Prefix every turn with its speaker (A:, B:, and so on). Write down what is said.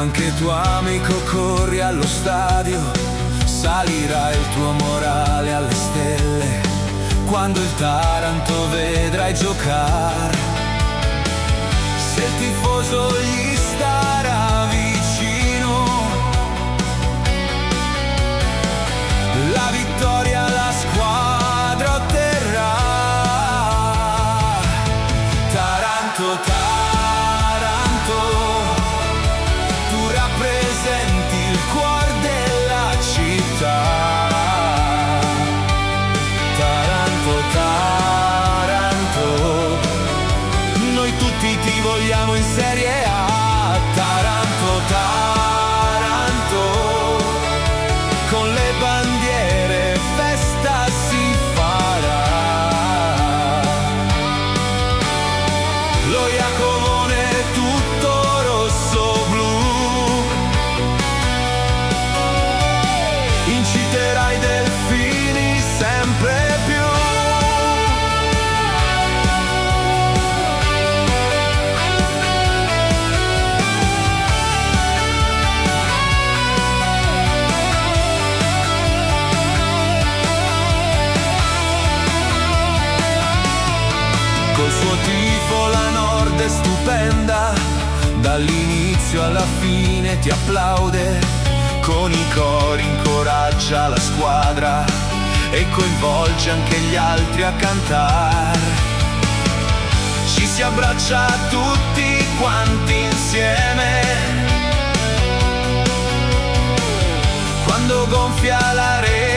A: Anche tuo amico corri allo stadio, salirà il tuo morale alle stelle quando il Taranto vedrai giocare. Se il tifoso gli starà vicino, la vittoria la squadra otterrà. Taranto, Taranto, tu rappresenti il cuore della città. Taranto, Taranto, noi tutti ti vogliamo in Serie A. Taranto, Taranto, con le bandiere festa si farà. Lo Iacovone tutto rosso-blu, inciterà i delfini sempre più. Col suo tifo la Nord è stupenda, dall'inizio alla fine ti applaude, con i cori incoraggia la squadra e coinvolge anche gli altri a cantare. Ci si abbraccia tutti quanti insieme quando gonfia la rete